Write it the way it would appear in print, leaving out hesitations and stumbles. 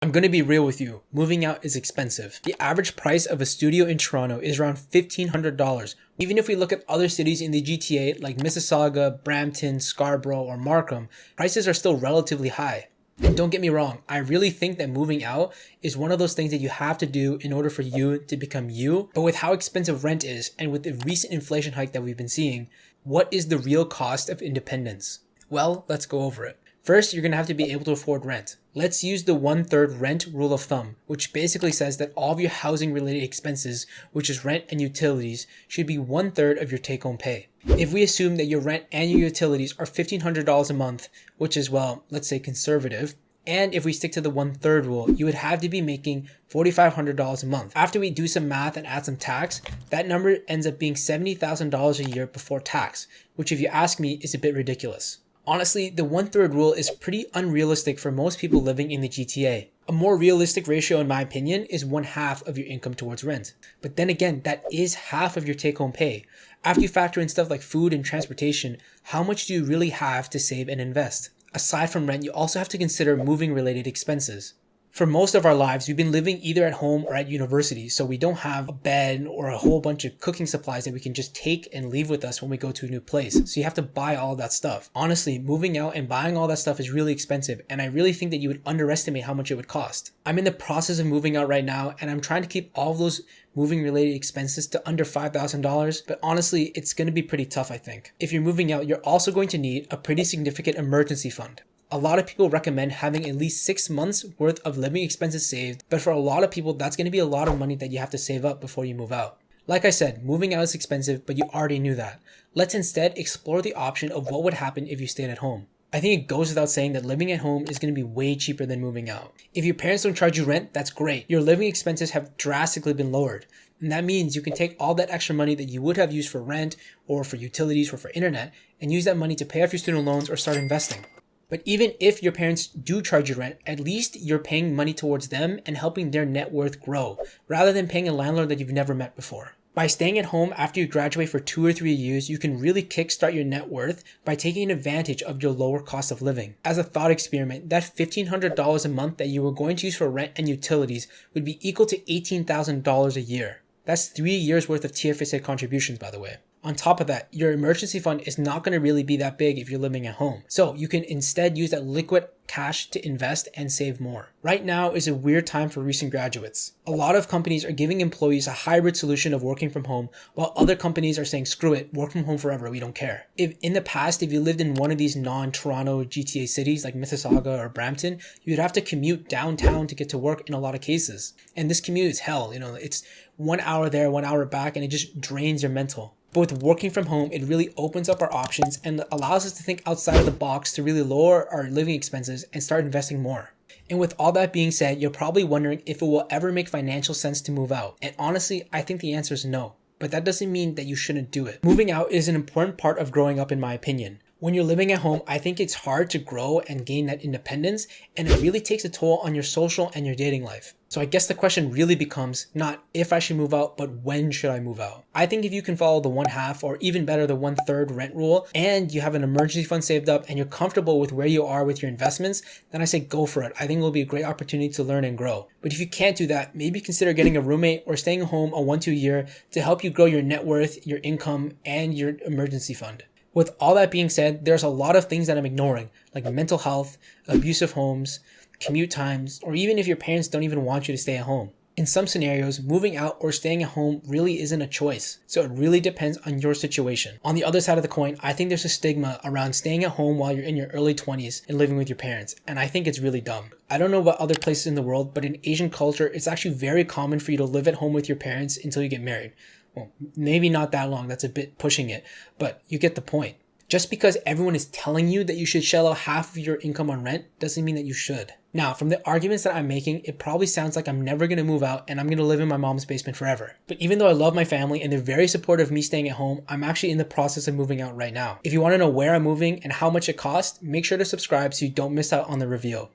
I'm going to be real with you, moving out is expensive. The average price of a studio in Toronto is around $1,500. Even if we look at other cities in the GTA like Mississauga, Brampton, Scarborough, or Markham, prices are still relatively high. And don't get me wrong, I really think that moving out is one of those things that you have to do in order for you to become you. But with how expensive rent is and with the recent inflation hike that we've been seeing, what is the real cost of independence? Well, let's go over it. First, you're going to have to be able to afford rent. Let's use the 1/3 rent rule of thumb, which basically says that all of your housing related expenses, which is rent and utilities, should be 1/3 of your take home pay. If we assume that your rent and your utilities are $1,500 a month, which is, well, let's say conservative, and if we stick to the 1/3 rule, you would have to be making $4,500 a month. After we do some math and add some tax, that number ends up being $70,000 a year before tax, which if you ask me is a bit ridiculous. Honestly, the 1/3 rule is pretty unrealistic for most people living in the GTA. A more realistic ratio, in my opinion, is 1/2 of your income towards rent. But then again, that is half of your take-home pay. After you factor in stuff like food and transportation, how much do you really have to save and invest? Aside from rent, you also have to consider moving-related expenses. For most of our lives, we've been living either at home or at university, so we don't have a bed or a whole bunch of cooking supplies that we can just take and leave with us when we go to a new place. So you have to buy all that stuff. Honestly, moving out and buying all that stuff is really expensive, and I really think that you would underestimate how much it would cost. I'm in the process of moving out right now, and I'm trying to keep all of those moving related expenses to under $5,000, but honestly, it's going to be pretty tough, I think. If you're moving out, you're also going to need a pretty significant emergency fund. A lot of people recommend having at least 6 months worth of living expenses saved, but for a lot of people, that's going to be a lot of money that you have to save up before you move out. Like I said, moving out is expensive, but you already knew that. Let's instead explore the option of what would happen if you stayed at home. I think it goes without saying that living at home is going to be way cheaper than moving out. If your parents don't charge you rent, that's great. Your living expenses have drastically been lowered. And that means you can take all that extra money that you would have used for rent or for utilities or for internet and use that money to pay off your student loans or start investing. But even if your parents do charge you rent, at least you're paying money towards them and helping their net worth grow, rather than paying a landlord that you've never met before. By staying at home after you graduate for 2 or 3 years, you can really kickstart your net worth by taking advantage of your lower cost of living. As a thought experiment, that $1,500 a month that you were going to use for rent and utilities would be equal to $18,000 a year. That's 3 years worth of TFSA contributions, by the way. On top of that, your emergency fund is not going to really be that big if you're living at home. So you can instead use that liquid cash to invest and save more. Right now is a weird time for recent graduates. A lot of companies are giving employees a hybrid solution of working from home, while other companies are saying, screw it, work from home forever, we don't care. If in the past, if you lived in one of these non-Toronto GTA cities like Mississauga or Brampton, you'd have to commute downtown to get to work in a lot of cases. And this commute is hell, it's 1 hour there, 1 hour back, and it just drains your mental. But with working from home, it really opens up our options and allows us to think outside of the box to really lower our living expenses and start investing more. And with all that being said, you're probably wondering if it will ever make financial sense to move out. And honestly, I think the answer is no. But that doesn't mean that you shouldn't do it. Moving out is an important part of growing up, in my opinion. When you're living at home, I think it's hard to grow and gain that independence, and it really takes a toll on your social and your dating life. So I guess the question really becomes not if I should move out, but when should I move out? I think if you can follow the 1/2 or even better, the 1/3 rent rule, and you have an emergency fund saved up and you're comfortable with where you are with your investments, then I say go for it. I think it will be a great opportunity to learn and grow. But if you can't do that, maybe consider getting a roommate or staying home a 1-2 year to help you grow your net worth, your income, and your emergency fund. With all that being said, there's a lot of things that I'm ignoring, like mental health, abusive homes, commute times, or even if your parents don't even want you to stay at home. In some scenarios, moving out or staying at home really isn't a choice, so it really depends on your situation. On the other side of the coin, I think there's a stigma around staying at home while you're in your early 20s and living with your parents, and I think it's really dumb. I don't know about other places in the world, but in Asian culture, it's actually very common for you to live at home with your parents until you get married. Well, maybe not that long, that's a bit pushing it, but you get the point. Just because everyone is telling you that you should shell out half of your income on rent doesn't mean that you should. Now, from the arguments that I'm making, it probably sounds like I'm never going to move out and I'm going to live in my mom's basement forever. But even though I love my family and they're very supportive of me staying at home, I'm actually in the process of moving out right now. If you want to know where I'm moving and how much it costs, make sure to subscribe so you don't miss out on the reveal.